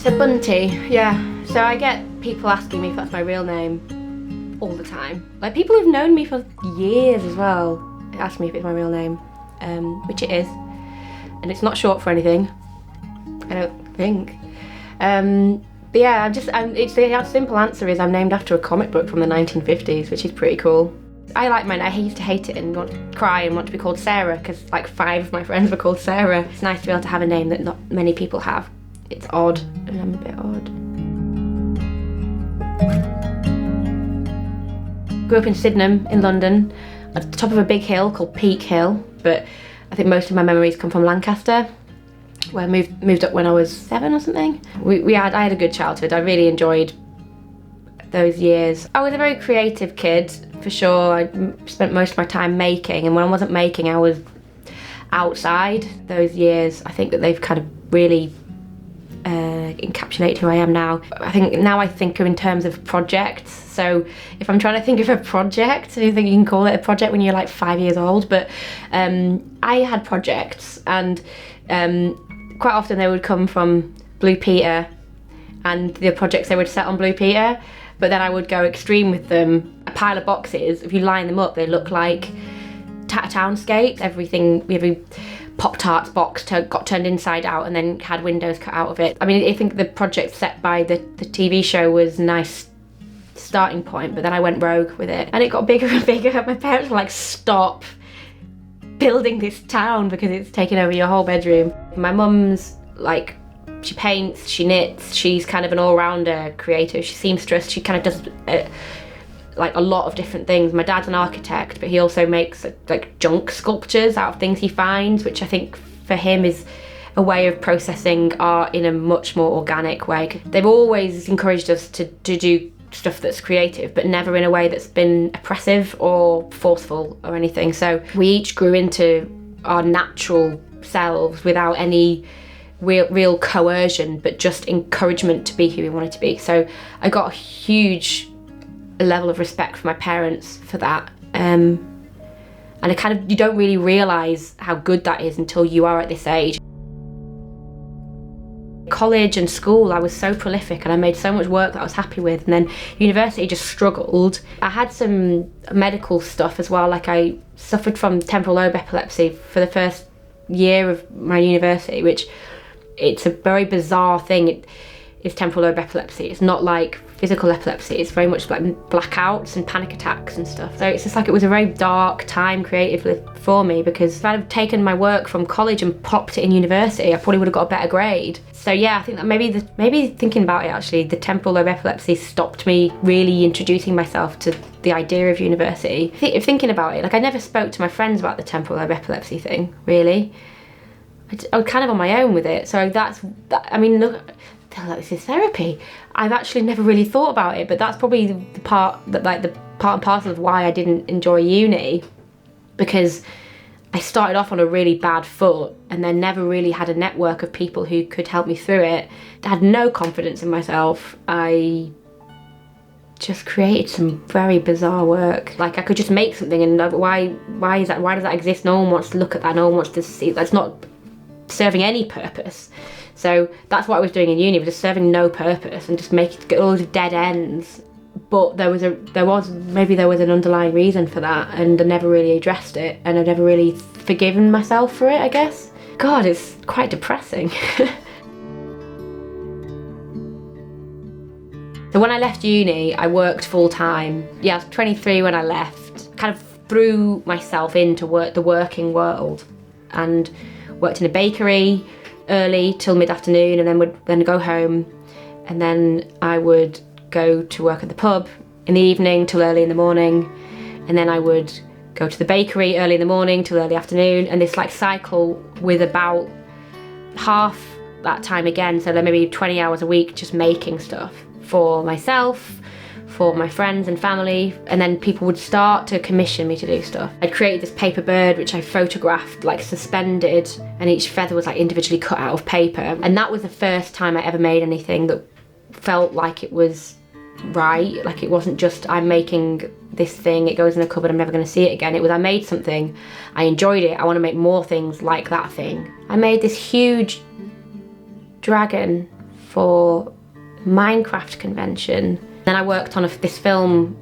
So Bunty, yeah. So I get people asking me if that's my real name all the time. Like people who've known me for years as well ask me if it's my real name, which it is. And it's not short for anything, I don't think. But yeah, the simple answer is I'm named after a comic book from the 1950s, which is pretty cool. I like mine. I used to hate it and want to cry and want to be called Sarah because like 5 of my friends were called Sarah. It's nice to be able to have a name that not many people have. It's odd, and I'm a bit odd. Grew up in Sydenham in London, at the top of a big hill called Peak Hill, but I think most of my memories come from Lancaster, where I moved up when I was 7 or something. I had a good childhood. I really enjoyed those years. I was a very creative kid, for sure. I spent most of my time making, and when I wasn't making, I was outside. Those years, I think that they've kind of really encapsulated who I am now. I think now I think in terms of projects. So if I'm trying to think of a project, I think you can call it a project when you're like 5 years old, but I had projects, and quite often they would come from Blue Peter and the projects they would set on Blue Peter, but then I would go extreme with them. A pile of boxes, if you line them up, they look like townscapes. Every Pop-Tarts box got turned inside out and then had windows cut out of it. I mean, I think the project set by the TV show was a nice starting point, but then I went rogue with it and it got bigger and bigger. My parents were like, stop building this town because it's taken over your whole bedroom. My mum's like, she paints, she knits, she's kind of an all-rounder creative. She's seamstress, she kind of does like a lot of different things. My dad's an architect, but he also makes like junk sculptures out of things he finds, which I think for him is a way of processing art in a much more organic way. They've always encouraged us to do stuff that's creative, but never in a way that's been oppressive or forceful or anything. So we each grew into our natural selves without any real coercion, but just encouragement to be who we wanted to be. So I got a huge level of respect for my parents for that. And you don't really realise how good that is until you are at this age. College and school, I was so prolific and I made so much work that I was happy with, and then university just struggled. I had some medical stuff as well, like I suffered from temporal lobe epilepsy for the first year of my university, which it's a very bizarre thing. It's temporal lobe epilepsy. It's not like physical epilepsy. It's very much like blackouts and panic attacks and stuff. So it's just like it was a very dark time creatively for me, because if I'd have taken my work from college and popped it in university, I probably would have got a better grade. So yeah, I think that maybe thinking about it, actually, the temporal lobe epilepsy stopped me really introducing myself to the idea of university. Thinking about it, like I never spoke to my friends about the temporal lobe epilepsy thing, really. I was kind of on my own with it. So I mean, look, like, this is therapy. I've actually never really thought about it, but that's probably the part and parcel of why I didn't enjoy uni, because I started off on a really bad foot and then never really had a network of people who could help me through it. I had no confidence in myself. I just created some very bizarre work. Like I could just make something, and why is that? Why does that exist? No one wants to look at that. No one wants to see. That's not serving any purpose. So that's what I was doing in uni, was just serving no purpose and just get all these dead ends. But there was an underlying reason for that, and I never really addressed it, and I've never really forgiven myself for it, I guess. God, it's quite depressing. So when I left uni, I worked full time. Yeah, I was 23 when I left. Kind of threw myself into the working world and worked in a bakery early till mid-afternoon, and then would go home, and then I would go to work at the pub in the evening till early in the morning, and then I would go to the bakery early in the morning till early afternoon, and this like cycle with about half that time again, so then maybe 20 hours a week just making stuff for myself, for my friends and family, and then people would start to commission me to do stuff. I'd created this paper bird which I photographed like suspended, and each feather was like individually cut out of paper, and that was the first time I ever made anything that felt like it was right. Like it wasn't just I'm making this thing, it goes in a cupboard, I'm never going to see it again. It was I made something, I enjoyed it, I want to make more things like that thing. I made this huge dragon for Minecraft convention. Then I worked on this film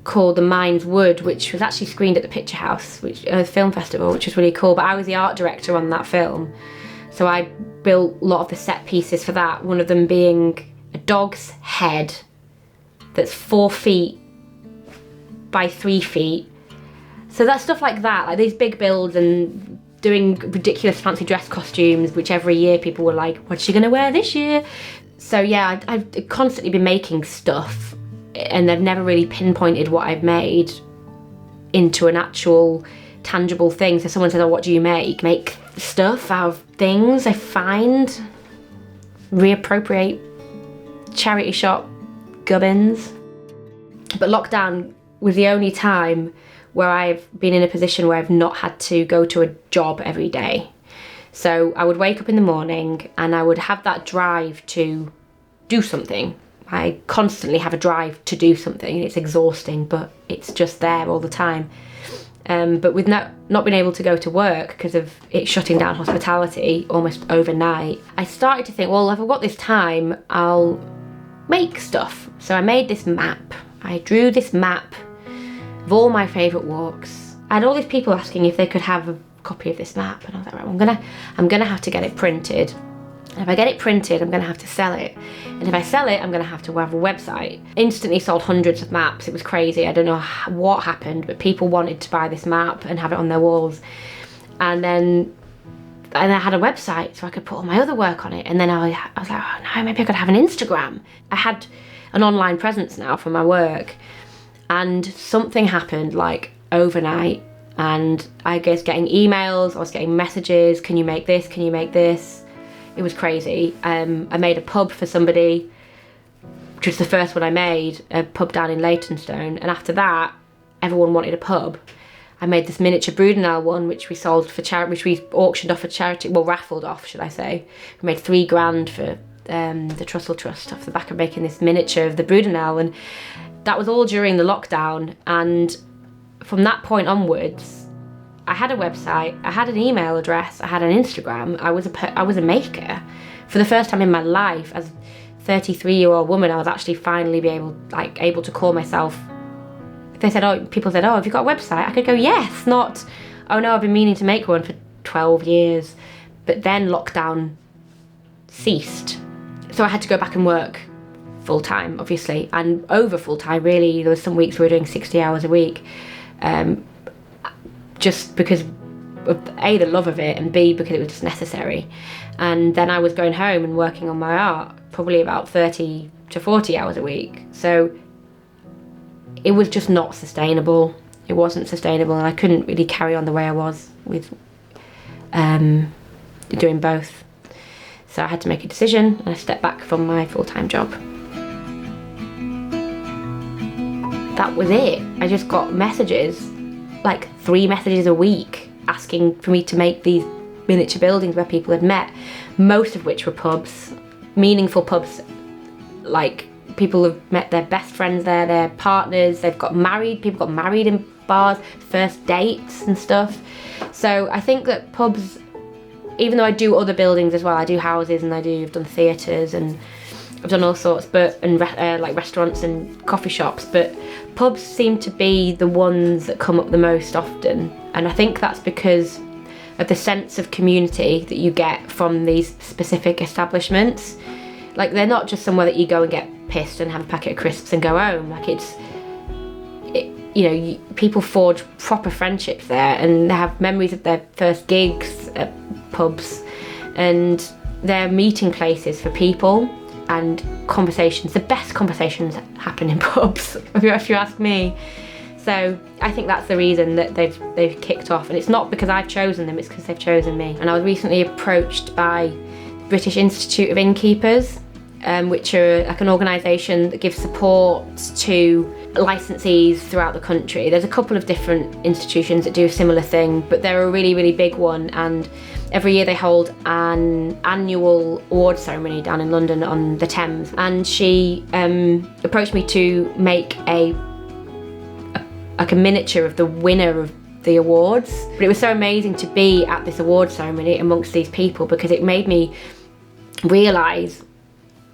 called The Mind's Wood, which was actually screened at the Picture House, which film festival, which was really cool. But I was the art director on that film, so I built a lot of the set pieces for that. One of them being a dog's head that's 4 feet by 3 feet. So that's stuff like that, like these big builds, and doing ridiculous fancy dress costumes, which every year people were like, what's she gonna wear this year? So yeah, I've constantly been making stuff, and they've never really pinpointed what I've made into an actual tangible thing. So someone says, oh, what do you make? Make stuff out of things I find, reappropriate charity shop gubbins. But lockdown was the only time where I've been in a position where I've not had to go to a job every day. So I would wake up in the morning and I would have that drive to do something. I constantly have a drive to do something. It's exhausting, but it's just there all the time. But with not being able to go to work because of it shutting down hospitality almost overnight, I started to think, well, if I've got this time, I'll make stuff. So I made this map. I drew this map of all my favourite walks. I had all these people asking if they could have a copy of this map, and I was like, right, I'm gonna have to get it printed. And if I get it printed, I'm gonna have to sell it. And if I sell it, I'm gonna have to have a website. Instantly sold hundreds of maps. It was crazy. I don't know what happened, but people wanted to buy this map and have it on their walls. And I had a website so I could put all my other work on it. And then I was like, oh no, maybe I could have an Instagram. I had an online presence now for my work. And something happened like overnight, and I was getting emails, I was getting messages, can you make this, can you make this? It was crazy. I made a pub for somebody, which was the first one I made, a pub down in Leytonstone, and after that, everyone wanted a pub. I made this miniature Brudenell one, which we sold for charity, which we auctioned off for charity, well, raffled off, should I say. We made £3,000 for the Trussell Trust off the back of making this miniature of the Brudenell, and that was all during the lockdown. And from that point onwards, I had a website, I had an email address, I had an Instagram. I was a maker. For the first time in my life, as a 33-year-old woman, I was actually finally able to call myself. People said, oh, have you got a website? I could go, yes, not, oh no, I've been meaning to make one for 12 years. But then lockdown ceased. So I had to go back and work full-time, obviously, and over full-time, really. There was some weeks we were doing 60 hours a week, just because of A, the love of it, and B, because it was just necessary. And then I was going home and working on my art, probably about 30 to 40 hours a week. So it was just not sustainable. It wasn't sustainable, and I couldn't really carry on the way I was with doing both. So I had to make a decision, and I stepped back from my full-time job. That was it. I just got messages, like 3 messages a week, asking for me to make these miniature buildings where people had met, most of which were pubs, meaningful pubs. Like, people have met their best friends there, their partners, they've got married, people got married in bars, first dates and stuff. So I think that pubs, even though I do other buildings as well, I do houses and I've done theatres and I've done all sorts, like restaurants and coffee shops, but pubs seem to be the ones that come up the most often. And I think that's because of the sense of community that you get from these specific establishments. Like, they're not just somewhere that you go and get pissed and have a packet of crisps and go home. Like, people forge proper friendships there, and they have memories of their first gigs at pubs, and they're meeting places for people and conversations. The best conversations happen in pubs, if you ask me. So I think that's the reason that they've kicked off, and it's not because I've chosen them, it's because they've chosen me. And I was recently approached by the British Institute of Innkeepers, which are like an organisation that gives support to licensees throughout the country. There's a couple of different institutions that do a similar thing, but they're a really, really big one, and every year they hold an annual award ceremony down in London on the Thames. And she approached me to make a miniature of the winner of the awards. But it was so amazing to be at this award ceremony amongst these people, because it made me realise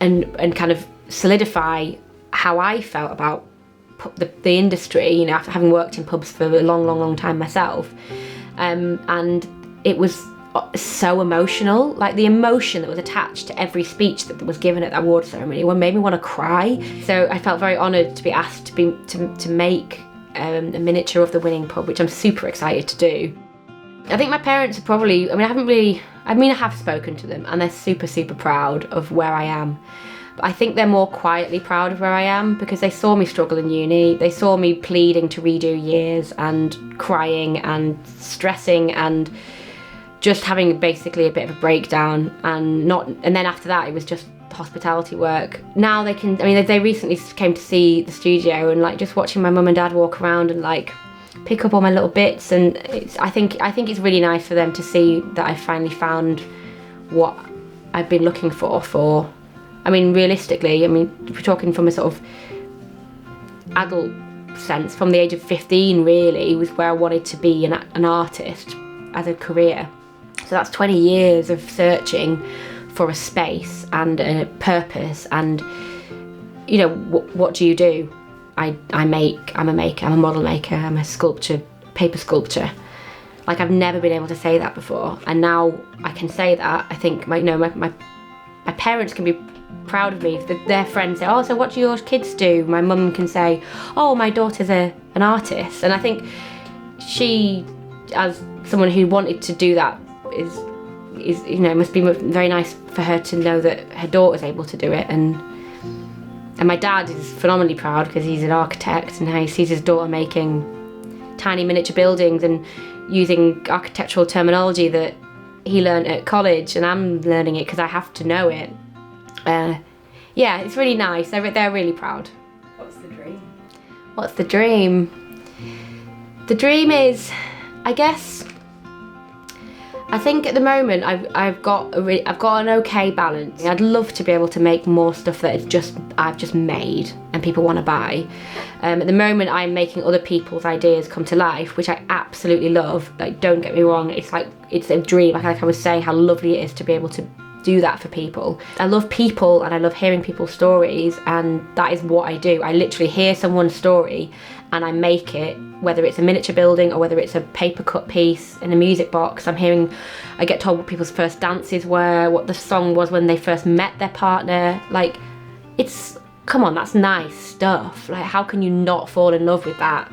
and kind of solidify how I felt about the industry, you know, after having worked in pubs for a long time myself. And it was so emotional, like the emotion that was attached to every speech that was given at that award ceremony made me want to cry. So I felt very honoured to be asked to make a miniature of the winning pub, which I'm super excited to do. I think my parents are probably, I have spoken to them and they're super proud of where I am. But I think they're more quietly proud of where I am because they saw me struggle in uni. They saw me pleading to redo years and crying and stressing and just having basically a bit of a breakdown, and then after that it was just hospitality work. Now they can, they recently came to see the studio, and like just watching my mum and dad walk around and like pick up all my little bits, and I think it's really nice for them to see that I finally found what I've been looking for. Realistically, we're talking from a sort of adult sense, from the age of 15 really was where I wanted to be an artist as a career. So that's 20 years of searching for a space and a purpose, and you know, what do you do? I'm a maker, I'm a model maker, I'm a paper sculptor. Like, I've never been able to say that before, and now I can say that. I think my parents can be proud of me. Their friends say, oh, so what do your kids do? My mum can say, oh, my daughter's an artist. And I think she, as someone who wanted to do that, is must be very nice for her to know that her daughter's able to do it. And my dad is phenomenally proud because he's an architect, and he sees his daughter making tiny miniature buildings and using architectural terminology that he learned at college, and I'm learning it because I have to know it. Yeah, it's really nice. They're really proud. What's the dream? What's the dream? The dream is, I think at the moment I've got an okay balance. I'd love to be able to make more stuff that I've just made and people want to buy. At the moment I'm making other people's ideas come to life, which I absolutely love. Like, don't get me wrong, it's a dream. Like I was saying, how lovely it is to be able to do that for people. I love people and I love hearing people's stories, and that is what I do. I literally hear someone's story and I make it, whether it's a miniature building or whether it's a paper cut piece in a music box. I get told what people's first dances were, what the song was when they first met their partner. Like, come on, that's nice stuff. Like, how can you not fall in love with that?